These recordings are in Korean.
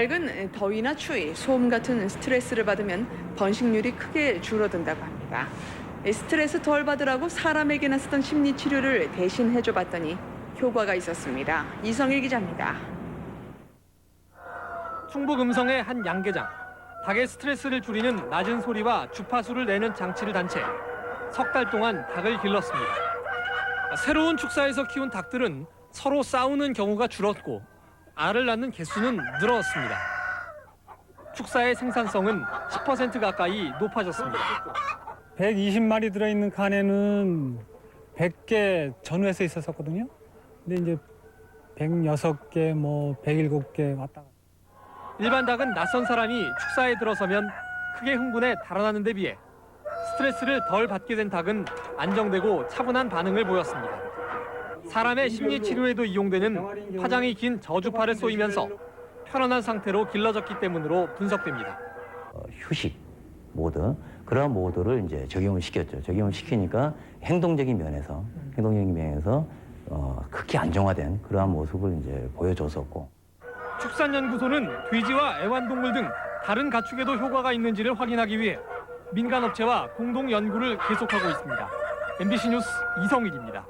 닭은 더위나 추위, 소음 같은 스트레스를 받으면 번식률이 크게 줄어든다고 합니다. 스트레스 덜 받으라고 사람에게나 쓰던 심리 치료를 대신 해줘봤더니 효과가 있었습니다. 이성일 기자입니다. 충북 음성의 한 양계장. 닭의 스트레스를 줄이는 낮은 소리와 주파수를 내는 장치를 단 채 석 달 동안 닭을 길렀습니다. 새로운 축사에서 키운 닭들은 서로 싸우는 경우가 줄었고 알을 낳는 개수는 늘었습니다. 축사의 생산성은 10% 가까이 높아졌습니다. 120마리 들어있는 칸에는 100개 전후에서 있었거든요. 근데 이제 106개, 107개 왔다 갔다. 일반 닭은 낯선 사람이 축사에 들어서면 크게 흥분해 달아나는 데 비해 스트레스를 덜 받게 된 닭은 안정되고 차분한 반응을 보였습니다. 사람의 심리 치료에도 이용되는 파장이 긴 저주파를 쏘이면서 편안한 상태로 길러졌기 때문으로 분석됩니다. 휴식 모드, 그런 모드를 이제 적용을 시켰죠. 적용을 시키니까 행동적인 면에서 극히 안정화된 그러한 모습을 이제 보여줬었고. 축산연구소는 돼지와 애완동물 등 다른 가축에도 효과가 있는지를 확인하기 위해 민간업체와 공동 연구를 계속하고 있습니다. MBC 뉴스 이성일입니다.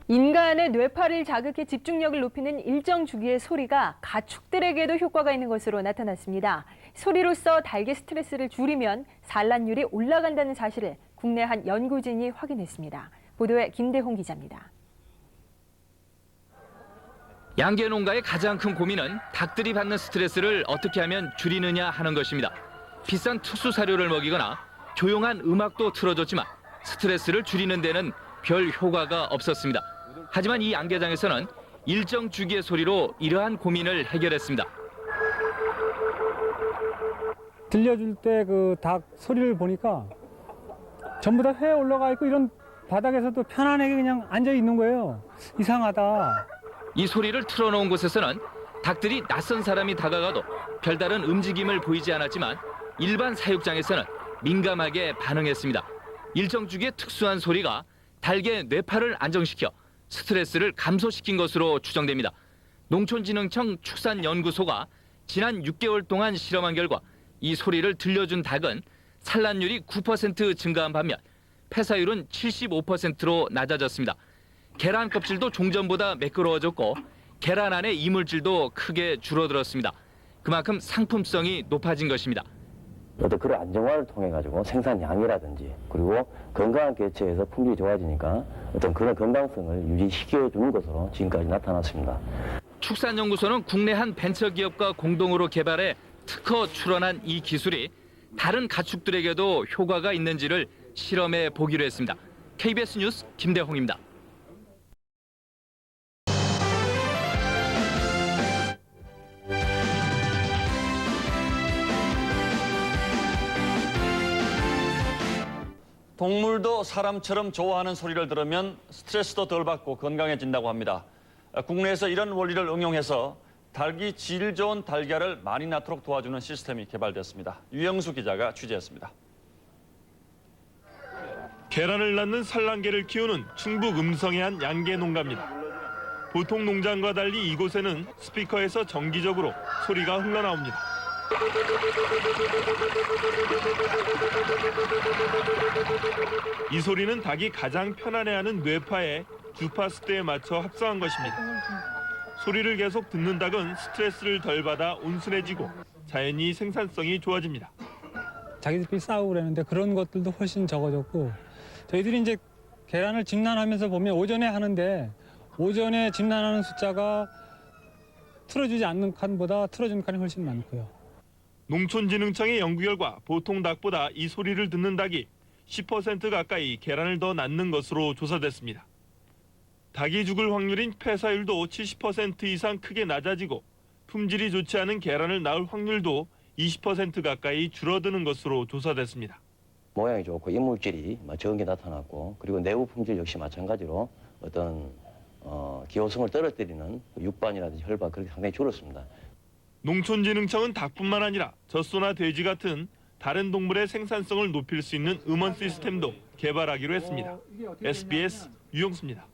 인간의 뇌파를 자극해 집중력을 높이는 일정 주기의 소리가 가축들에게도 효과가 있는 것으로 나타났습니다. 소리로서 닭의 스트레스를 줄이면 산란율이 올라간다는 사실을 국내 한 연구진이 확인했습니다. 보도에 김대홍 기자입니다. 양계 농가의 가장 큰 고민은 닭들이 받는 스트레스를 어떻게 하면 줄이느냐 하는 것입니다. 비싼 특수 사료를 먹이거나 조용한 음악도 틀어줬지만 스트레스를 줄이는 데는 별 효과가 없었습니다. 하지만 이 양계장에서는 일정 주기의 소리로 이러한 고민을 해결했습니다. 들려줄 때 그 닭 소리를 보니까 전부 다 회에 올라가 있고 이런 바닥에서도 편안하게 그냥 앉아 있는 거예요. 이상하다. 이 소리를 틀어놓은 곳에서는 닭들이 낯선 사람이 다가가도 별다른 움직임을 보이지 않았지만 일반 사육장에서는 민감하게 반응했습니다. 일정 주기의 특수한 소리가 닭의 뇌파를 안정시켜 스트레스를 감소시킨 것으로 추정됩니다. 농촌진흥청 축산연구소가 지난 6개월 동안 실험한 결과 이 소리를 들려준 닭은 산란율이 9% 증가한 반면 폐사율은 75%로 낮아졌습니다. 계란 껍질도 종전보다 매끄러워졌고 계란 안의 이물질도 크게 줄어들었습니다. 그만큼 상품성이 높아진 것입니다. 어떤 그런 안정화를 통해 가지고 생산량이라든지 그리고 건강한 개체에서 품질이 좋아지니까 어떤 그런 건강성을 유지시켜주는 것으로 지금까지 나타났습니다. 축산연구소는 국내 한 벤처기업과 공동으로 개발해 특허 출원한 이 기술이 다른 가축들에게도 효과가 있는지를 실험해 보기로 했습니다. KBS 뉴스 김대홍입니다. 동물도 사람처럼 좋아하는 소리를 들으면 스트레스도 덜 받고 건강해진다고 합니다. 국내에서 이런 원리를 응용해서 닭이 질 좋은 달걀을 많이 낳도록 도와주는 시스템이 개발됐습니다. 유영수 기자가 취재했습니다. 계란을 낳는 산란개를 키우는 충북 음성의 한 양계 농가입니다. 보통 농장과 달리 이곳에는 스피커에서 정기적으로 소리가 흘러나옵니다. 이 소리는 닭이 가장 편안해하는 뇌파의 주파수대에 맞춰 합성한 것입니다. 소리를 계속 듣는 닭은 스트레스를 덜 받아 온순해지고 자연히 생산성이 좋아집니다. 자기들끼리 싸우고 그러는데 그런 것들도 훨씬 적어졌고 저희들이 이제 계란을 진단하면서 보면 오전에 하는데 오전에 진단하는 숫자가 틀어주지 않는 칸보다 틀어주는 칸이 훨씬 많고요. 농촌진흥청의 연구 결과 보통 닭보다 이 소리를 듣는 닭이 10% 가까이 계란을 더 낳는 것으로 조사됐습니다. 닭이 죽을 확률인 폐사율도 70% 이상 크게 낮아지고 품질이 좋지 않은 계란을 낳을 확률도 20% 가까이 줄어드는 것으로 조사됐습니다. 모양이 좋고 이물질이 적은 게 나타났고 그리고 내부 품질 역시 마찬가지로 어떤 기호성을 떨어뜨리는 육반이라든지 혈반 그렇게 상당히 줄었습니다. 농촌진흥청은 닭뿐만 아니라 젖소나 돼지 같은 다른 동물의 생산성을 높일 수 있는 음원 시스템도 개발하기로 했습니다. SBS 유영수입니다.